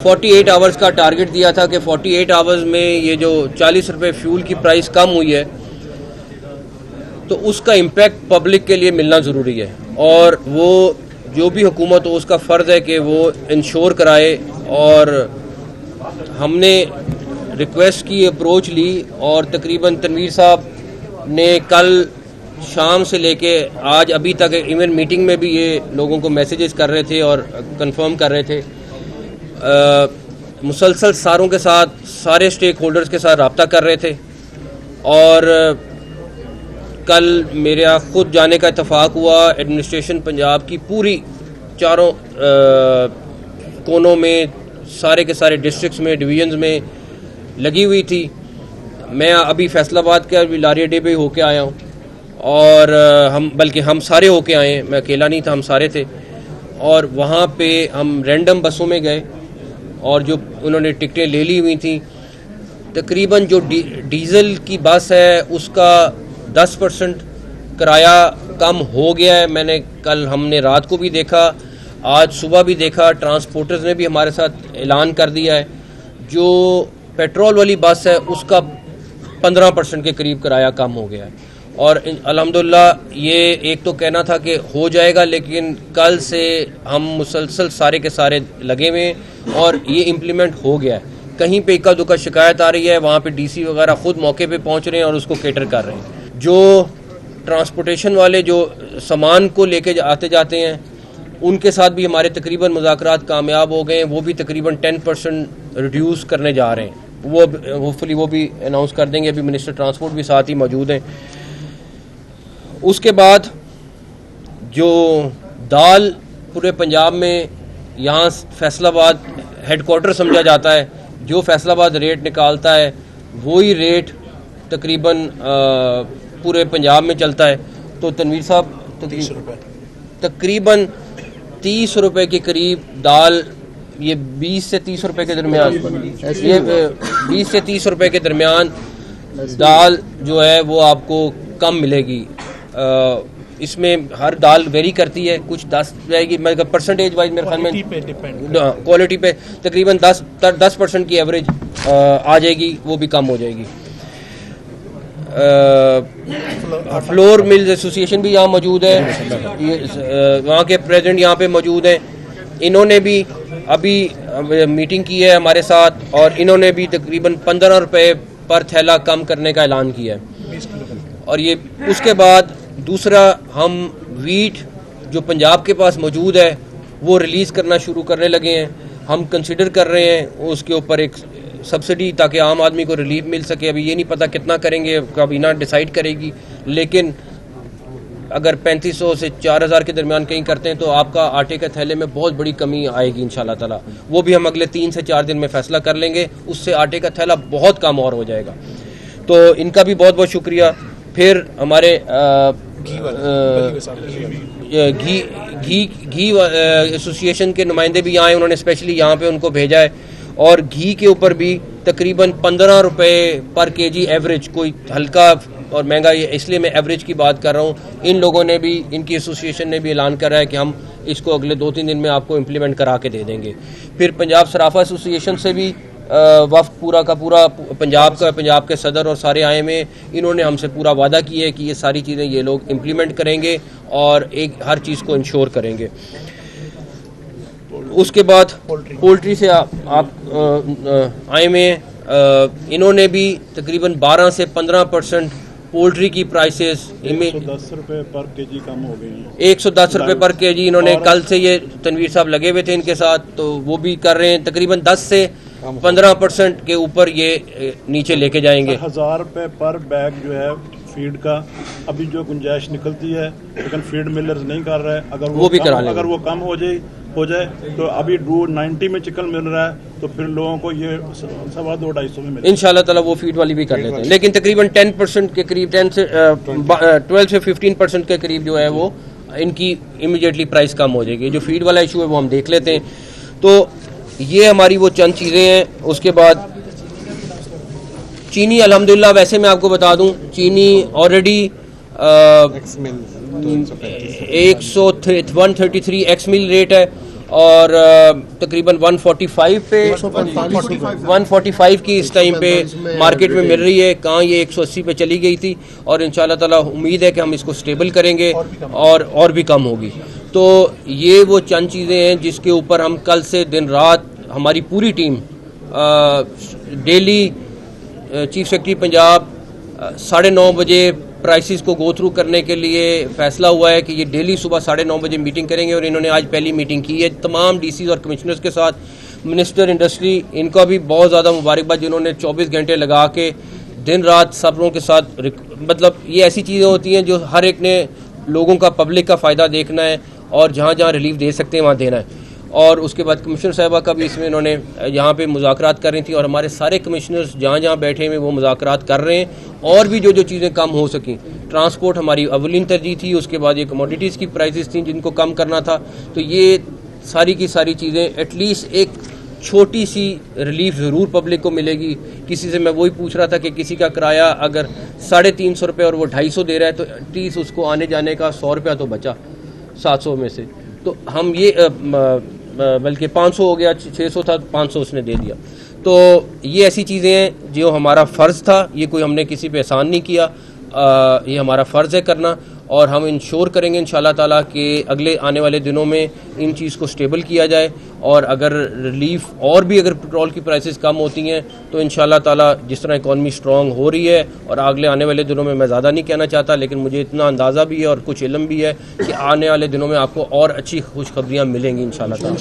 48 hours का target दिया था कि 48 आवर्स में ये जो 40 रुपये फ्यूल की प्राइस कम हुई है तो उसका इम्पैक्ट पब्लिक के लिए मिलना ज़रूरी है और वो जो भी हुकूमत हो उसका फ़र्ज़ है कि वो इंश्योर कराए। और हमने रिक्वेस्ट की, अप्रोच ली और तकरीबन तनवीर साहब ने कल शाम से लेके आज अभी तक इवन मीटिंग में भी ये लोगों को मैसेजेस कर रहे थे और कंफर्म कर रहे थे। मुसलसल सारों के साथ, सारे स्टेक होल्डर्स के साथ रब्ता कर रहे थे और कल मेरा खुद जाने का इत्तफाक हुआ। एडमिनिस्ट्रेशन पंजाब की पूरी चारों कोनों में, सारे के सारे डिस्ट्रिक्ट्स में, डिवीजन्स में लगी हुई थी। मैं अभी फैसलाबाद के अभी लारी अड्डे पे होके आया हूँ और हम सारे होके आए हैं, मैं अकेला नहीं था, हम सारे थे। और वहाँ पे हम रैंडम बसों में गए और जो उन्होंने टिकटें ले ली हुई थी, तकरीबन जो डीज़ल की बस है उसका 10% किराया कम हो गया है। हमने रात को भी देखा, आज सुबह भी देखा, ट्रांसपोर्टर्स ने भी हमारे साथ ऐलान कर दिया है। जो पेट्रोल वाली बस है उसका 15% के करीब किराया कम हो गया है और अल्हम्दुलिल्लाह ये एक तो कहना था कि हो जाएगा, लेकिन कल से हम मुसलसल सारे के सारे लगे हुए हैं और ये इम्प्लीमेंट हो गया है। कहीं पे इक्का दुक्का शिकायत आ रही है, वहाँ पे डीसी वगैरह ख़ुद मौके पे पहुँच रहे हैं और उसको कैटर कर रहे हैं। जो ट्रांसपोर्टेशन वाले जो सामान को लेके आते जाते हैं उनके साथ भी हमारे तकरीबन मुज़ाकरात कामयाब हो गए हैं। वो भी तकरीबन 10% रिड्यूस करने जा रहे हैं। वो होपफुली वो भी अनाउंस कर देंगे। अभी मिनिस्टर ट्रांसपोर्ट भी साथ ही मौजूद हैं। उसके बाद जो दाल पूरे पंजाब में, यहाँ फैसलाबाद हेडक्वार्टर समझा जाता है, जो फैसलाबाद रेट निकालता है वही रेट तकरीबन पूरे पंजाब में चलता है। तो तनवीर साहब तकरीबन 30 रुपये के करीब दाल, ये 20 से 30 रुपये के दरमियान, ये 20 से 30 रुपये के दरमियान दाल जो है वो आपको कम मिलेगी। इसमें हर दाल वेरी करती है, कुछ 10 जाएगी, मतलब परसेंटेज वाइज मेरे ख्याल में क्वालिटी पे तकरीबन 10% की एवरेज आ जाएगी, वो भी कम हो जाएगी। फ्लोर मिल्स एसोसिएशन भी यहाँ मौजूद है, वहाँ के प्रेसिडेंट यहाँ पे मौजूद हैं। इन्होंने भी अभी मीटिंग की है हमारे साथ और इन्होंने भी तकरीबन 15 रुपये पर थैला कम करने का ऐलान किया है। और ये उसके बाद दूसरा, हम वीट जो पंजाब के पास मौजूद है वो रिलीज़ करना शुरू करने लगे हैं। हम कंसिडर कर रहे हैं उसके ऊपर एक सब्सिडी, ताकि आम आदमी को रिलीफ मिल सके। अभी ये नहीं पता कितना करेंगे, काबीना डिसाइड करेगी, लेकिन अगर 3500 से 4000 के दरमियान कहीं करते हैं तो आपका आटे के थैले में बहुत बड़ी कमी आएगी इंशाल्लाह ताला। वो भी हम अगले 3 से 4 दिन में फ़ैसला कर लेंगे, उससे आटे का थैला बहुत कम और हो जाएगा। तो इनका भी बहुत बहुत शुक्रिया। फिर हमारे घी एसोसिएशन के नुमाइंदे भी आए, उन्होंने स्पेशली यहाँ पे उनको भेजा है और घी के ऊपर भी तकरीबन 15 रुपये पर केजी एवरेज, कोई हल्का और महंगा, इसलिए मैं एवरेज की बात कर रहा हूँ। इन लोगों ने भी, इनकी एसोसिएशन ने भी ऐलान करा है कि हम इसको अगले 2-3 दिन में आपको इम्प्लीमेंट करा के दे देंगे। फिर पंजाब सराफा एसोसिएशन से भी वफ्द पूरा का पूरा पंजाब के सदर और सारे आए में, इन्होंने हमसे पूरा वादा किया है कि ये सारी चीज़ें ये लोग इम्प्लीमेंट करेंगे और हर चीज़ को इंश्योर करेंगे। उसके बाद पोल्ट्री से आप आए में, इन्होंने भी तकरीबन 12 से 15% पोल्ट्री की प्राइसेस 110 रुपये पर केजी कम हो गई हैं। 110 रुपये पर केजी इन्होंने कल से, ये तनवीर साहब लगे हुए थे इनके साथ, तो वो भी कर रहे हैं। तकरीबन 10 से 15% के ऊपर ये नीचे लेके जाएंगे। 1000 रुपये पर बैग जो है फीड का अभी जो गुंजाइश निकलती है, लेकिन फीड मिलर्स नहीं कर रहे हैं। अगर वो भी करा लेंगे, अगर वो कम हो जाए तो अभी 290 में चिकन मिल रहा है, तो फिर लोगों को ये 250-250 में मिलेगा। इंशाल्लाह ताला वो फीड वाली भी कर लेते हैं, लेकिन तकरीबन 10% के करीब, 12 से 15% के करीब जो है वो इनकी इमीडिएटली प्राइस कम हो जाएगी। जो फीड वाला इशू है वो हम देख लेते हैं। तो ये हमारी वो चंद चीज़ें हैं। उसके बाद चीनी, अल्हम्दुलिल्लाह, वैसे मैं आपको बता दूं, चीनी ऑलरेडी 133 एक्स मिल रेट है और तकरीबन 145 पे 145 की इस टाइम पे मार्केट में मिल रही है। कहाँ ये 180 पे चली गई थी और इंशाल्लाह ताला उम्मीद है कि हम इसको स्टेबल करेंगे और भी कम होगी। तो ये वो चंद चीज़ें हैं जिसके ऊपर हम कल से दिन रात हमारी पूरी team daily chief secretary Punjab 9:30 बजे प्राइसेस को गो थ्रू करने के लिए फैसला हुआ है कि ये डेली सुबह 9:30 बजे मीटिंग करेंगे और इन्होंने आज पहली मीटिंग की है तमाम डीसीज और कमिश्नर्स के साथ। मिनिस्टर इंडस्ट्री इनका भी बहुत ज़्यादा मुबारकबाद जिन्होंने 24 घंटे लगा के दिन रात सबरों के साथ, मतलब ये ऐसी चीज़ें होती हैं जो हर एक ने लोगों का, पब्लिक का फ़ायदा देखना है और जहाँ जहाँ रिलीफ दे सकते हैं वहाँ देना है। और उसके बाद कमिश्नर साहिबा का भी इसमें इन्होंने यहाँ पे मुज़ाकरात कर रही थी और हमारे सारे कमिश्नर्स जहाँ जहाँ बैठे हुए वो मुज़ाकरात कर रहे हैं और भी जो चीज़ें कम हो सकें। ट्रांसपोर्ट हमारी अवलिन तरजीह थी, उसके बाद ये कमोडिटीज़ की प्राइसेस थी जिनको कम करना था। तो ये सारी की सारी चीज़ें एटलीस्ट एक छोटी सी रिलीफ ज़रूर पब्लिक को मिलेगी। किसी से मैं वही पूछ रहा था कि किसी का किराया अगर 350 रुपये और वो 250 दे रहा है तो एटलीस्ट उसको आने जाने का 100 रुपया तो बचा 700 में से। तो हम ये बल्कि 500 हो गया, 600 था 500 उसने दे दिया। तो ये ऐसी चीज़ें हैं जो हमारा फ़र्ज़ था, ये कोई हमने किसी पे एहसान नहीं किया, ये हमारा फ़र्ज़ है करना और हम इंश्योर करेंगे इंशाल्लाह ताला कि अगले आने वाले दिनों में इन चीज़ को स्टेबल किया जाए। और अगर रिलीफ और भी अगर पेट्रोल की प्राइसेस कम होती हैं तो इंशाल्लाह ताला जिस तरह इकॉनमी स्ट्रॉन्ग हो रही है और अगले आने वाले दिनों में, मैं ज़्यादा नहीं कहना चाहता लेकिन मुझे इतना अंदाज़ा भी है और कुछ इल्म भी है कि आने वाले दिनों में आपको और अच्छी खुशखबरियाँ मिलेंगी इंशाल्लाह ताला।